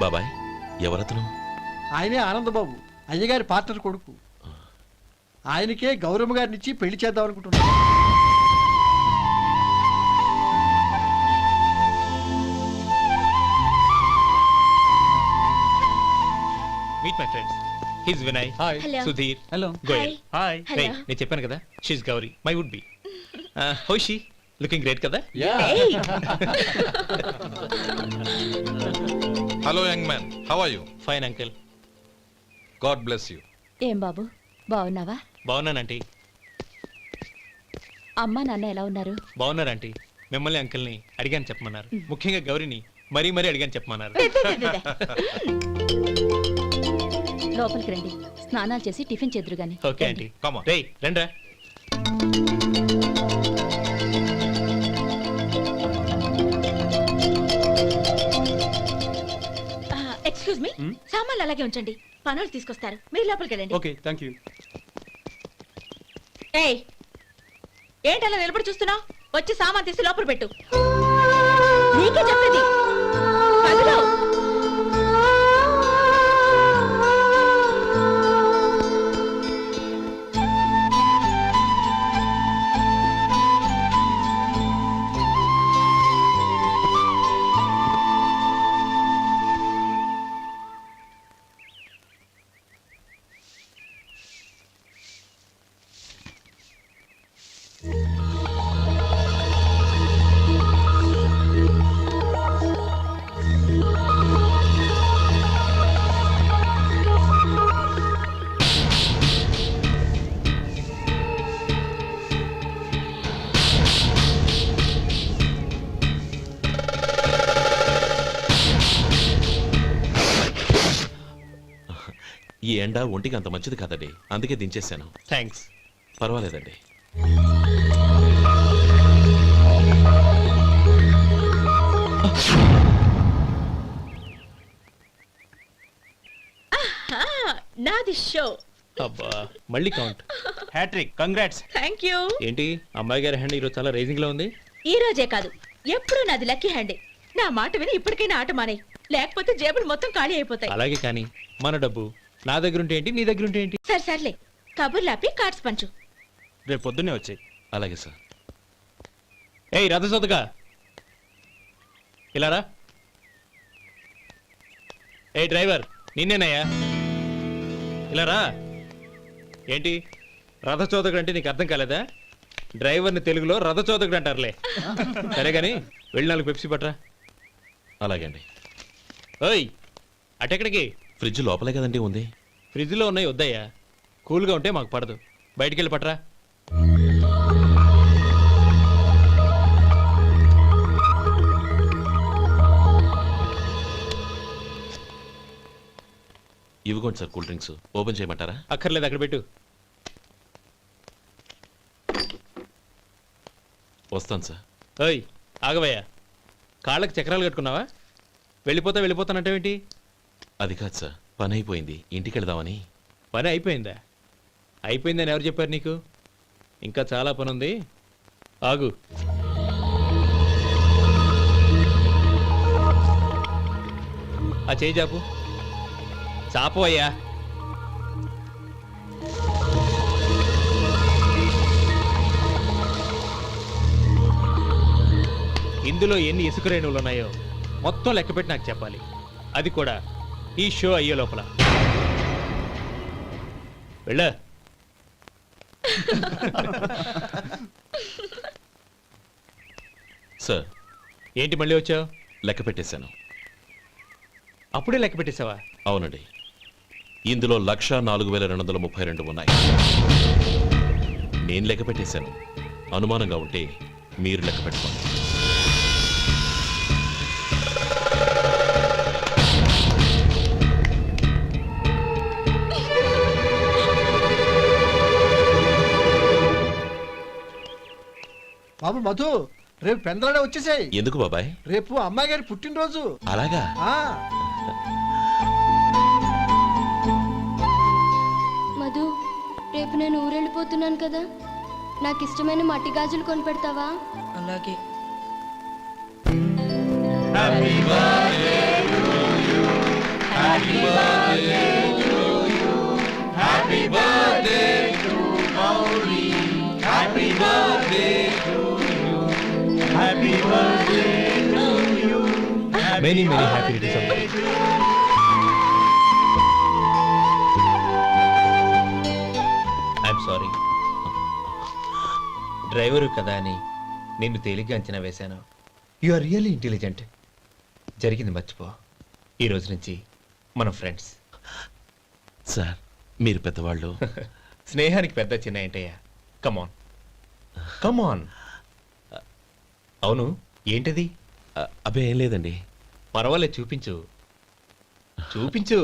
బాబాయ్ ఎవరతను? ఆయనే ఆనందబాబు, అయ్యగారి పార్ట్నర్ కొడుకు. ఆయనకే గౌరమ్మ గారినిచ్చి పెళ్లి చేద్దాం అనుకుంటున్నాను. Meet my friends. His Vinay. Hi. Sudheer. Hello. Goyal. Hi. రే, నేను చెప్పాను కదా, she's Gauri, my would be. How she? Looking great కదా? Hello young man, how are you? Fine uncle. God bless you. ఏం బాబు, బాగున్నావా? బాగున్నానంటీ. అమ్మా నాన్న ఎలా ఉన్నారు? బాగున్నారంటీ. మిమ్మల్ని అంకిల్ని అడిగాను చెప్పమన్నారు. ముఖ్యంగా గౌరీని మరీ మరీ అడిగాను చెప్పమన్నారు. లోపలికి రండి, స్నానాలు చేసి టిఫిన్ చేదురు గాని. Okay aunty. Come on. రేయ్ రండ్రా. ఎక్స్క్యూజ్ మీ, సామాన్లు అలాగే ఉంచండి, పనులు తీసుకొస్తారు. మీరు లోపలికి వెళ్ళండి. Okay, thank you. ఏయ్, ఏంటి అలా నిలబడి చూస్తున్నావు? వచ్చి సామాన్ తీసి లోపల పెట్టు. నీకే చెప్పేది. కదులు. ఈ ఎండ ఒంటికి అంత మంచిది కాదండి, అందుకే దించేశాను. థ్యాంక్స్. పర్వాలేదండి. నాది షో. అబ్బా, మళ్ళీ count. Hat trick, congrats. Thank you. ఏంటి అమ్మాయి గారి హ్యాండ్ ఈరోజు చాలా రైజింగ్ లో ఉంది? ఈ రోజే కాదు, ఎప్పుడూ నాది లక్కీ హ్యాండే. నా మాట విని ఇప్పటికైనా ఆట మానేయ్, లేకపోతే జేబులు మొత్తం ఖాళీ అయిపోతాయి. అలాగే, కానీ మన డబ్బు నా దగ్గర ఉంటే ఏంటి, నీ దగ్గర ఉంటే ఏంటి? సరే సర్లే, కబుర్లు ఆపి కార్డ్స్ పంచు. రేపు పొద్దున్నే వచ్చాయి. అలాగే సార్. ఏయ్ రథసోదగా, ఇలా రా. ఏ డ్రైవర్, నిన్నేనయ్యా, ఇలా రా. ఏంటి రథచోదకుడు అంటే నీకు అర్థం కాలేదా? డ్రైవర్ని తెలుగులో రథచోదకుడు అంటారులే. సరే కానీ వెళ్ళి 4 పెప్సీ పట్రా. అలాగే అండి. ఓయ్, అటెక్కడికి? ఫ్రిడ్జ్ లోపలే కదండి ఉంది. ఫ్రిడ్జ్లో ఉన్నాయి, వద్దయ్యా. కూల్గా ఉంటే మాకు పడదు. బయటికి వెళ్ళి పట్రా. ఇవ్వకోండి సార్, కూల్ డ్రింక్స్. ఓపెన్ చేయమంటారా? అక్కర్లేదు, అక్కడ పెట్టు. వస్తాను సార్. ఓయ్ ఆగవయ్యా, కాళ్ళకి చక్రాలు కట్టుకున్నావా? వెళ్ళిపోతానంటావేంటి? అది కాదు సార్, పని అయిపోయింది, ఇంటికి వెళదామని. పని అయిపోయిందా? అయిపోయిందని ఎవరు చెప్పారు నీకు? ఇంకా చాలా పని ఉంది, ఆగు. ఆ చేయి చాపు. చాపు అయ్యా. ఇందులో ఎన్ని ఇసుక రేణువులు ఉన్నాయో మొత్తం లెక్కపెట్టి నాకు చెప్పాలి. అది కూడా ఈ షో అయ్యే లోపల. వెళ్ళ. సార్. ఏంటి మళ్ళీ వచ్చావు? లెక్క పెట్టేశాను. అప్పుడే లెక్క పెట్టేశావా? అవునండి. ఇందులో 1,04,232 ఉన్నాయి. నేను లెక్క పెట్టేశాను. అనుమానంగా ఉంటే మీరు లెక్క పెట్టుకోండి. బాబు మధు, రేపు పెందలాడే వచ్చేసాయి. ఎందుకు బాబాయ్? రేపు అమ్మాయి గారి పుట్టినరోజు. అలాగా? మధు, రేపు నేను ఊరెళ్ళిపోతున్నాను కదా, నాకు ఇష్టమైన మట్టి గాజులు కొనిపెడతావా? అలాగే. Happy birthday to you. Many many happy returns of the day. I'm sorry, driver కదా అని నిన్ను తేలిగ్గా అంచనా వేశాను. You are really intelligent. జరిగింది మర్చిపో. ఈ రోజు నుంచి మనం ఫ్రెండ్స్. సార్ మీరు పెద్దవాళ్ళు. స్నేహానికి పెద్ద చిన్న ఏంటయ్యా? కమాన్ కమాన్. అవును, ఏంటది? అబ్బే ఏం లేదండి. పర్వాలేదు, చూపించు చూపించు.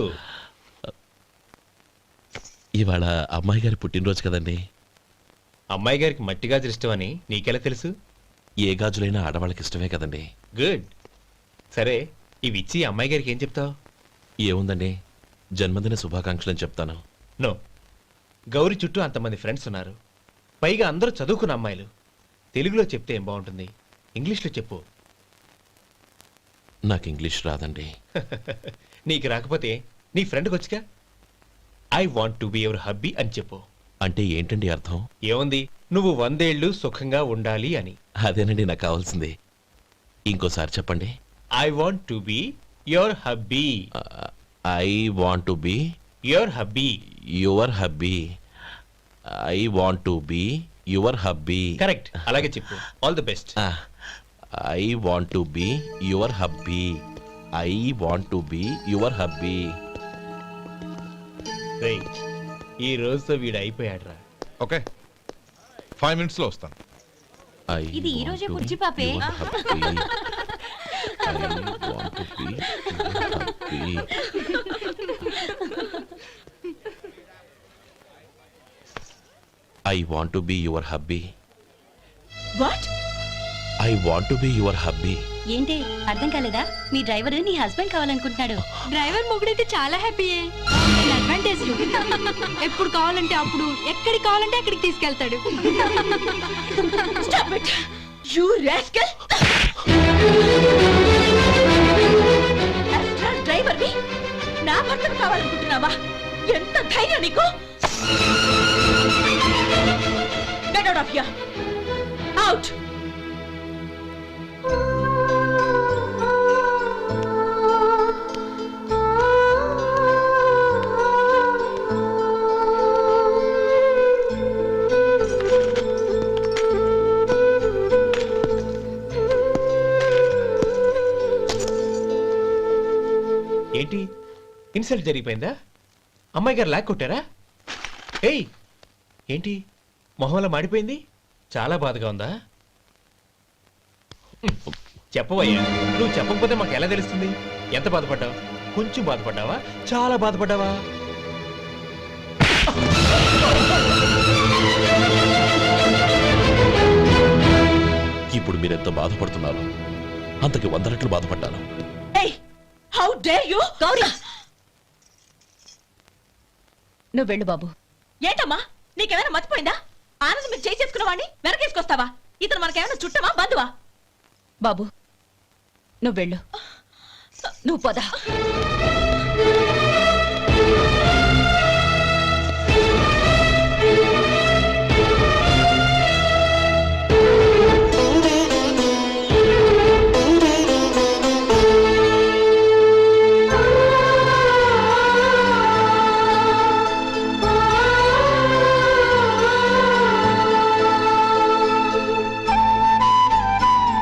ఇవాళ అమ్మాయి గారి పుట్టినరోజు కదండి. అమ్మాయి గారికి మట్టి గాజులు ఇష్టమని నీకెలా తెలుసు? ఏ గాజులైనా ఆడవాళ్ళకి ఇష్టమే కదండి. గుడ్. సరే, ఇవి ఇచ్చి అమ్మాయి గారికి ఏం చెప్తావు? ఏముందండి, జన్మదిన శుభాకాంక్షలని చెప్తాను. నో, గౌరీ చుట్టూ అంతమంది ఫ్రెండ్స్ ఉన్నారు, పైగా అందరూ చదువుకున్న అమ్మాయిలు. తెలుగులో చెప్తే ఏం బాగుంటుంది? ఇంగ్లీష్లో చెప్పు. నాకు ఇంగ్లీష్ రాదండి. నీకు రాకపోతే నీ ఫ్రెండ్కి వచ్చిగా I want to be your hubby అని చెప్పు. అంటే ఏంటండి అర్థం? ఏముంది, నువ్వు 100 ఏళ్ళు సుఖంగా ఉండాలి అని. అదేనండి నాకు కావాల్సింది. ఇంకోసారి చెప్పండి. I want to be your hubby. I want to be your hubby. Your hubby. I want to be your hubby. Correct, అలాగే చెప్పు. All the best. I want to be your hubby. I want to be your hubby. ఈ రోజుతో వీడు అయిపోయాడ్రా. Okay 5 minutes లో వస్తాను. ఇది ఈ రోజే పుచ్చి పాపే. I want to be your hubby. What? I want to be your hubby. ఏంటి అర్థం కాలేదా? మీ డ్రైవర్ నీ హస్బెండ్ కావాలనుకుంటున్నాడు. డ్రైవర్ మొగుడైతే చాలా హ్యాపీయే. అడ్వాంటేజ్ ఎప్పుడు కావాలంటే అప్పుడు, ఎక్కడికి కావాలంటే అక్కడికి తీసుకెళ్తాడు. Stop it! You rascal! Astral driver వి నా భర్తను కావాలనుకుంటున్నావా? ఎంత ధైర్యం నీకు? Get out of here! Out! ఏంటి, ఇన్సల్ట్ జరిగిపోయిందా? అమ్మాయి గారు లాక్ కొట్టారా? ఏయ్, ఏంటి మొహంలో మాడిపోయింది? చాలా బాధగా ఉందా? చెప్పవయ్యా, నువ్వు చెప్పకపోతే మాకు ఎలా తెలుస్తుంది? ఎంత బాధపడ్డావు? కొంచెం బాధపడ్డావా? చాలా బాధపడ్డావా? ఇప్పుడు మీరెంత బాధపడుతున్నారు, అంతకి 100 రెట్లు బాధపడ్డాను. Hey! How dare you? Gauri, నువ్వు వెళ్ళు బాబు. ఏంటమ్మా, నీకేమైనా మర్చిపోయిందా? ఆనందం మీరు చేసేసుకున్న వాడిని వెనకేసుకొస్తావా? ఇతను మనకేమైనా చుట్టమా, బంధువా? బాబు నువ్వు వెళ్ళు. నువ్వు పద.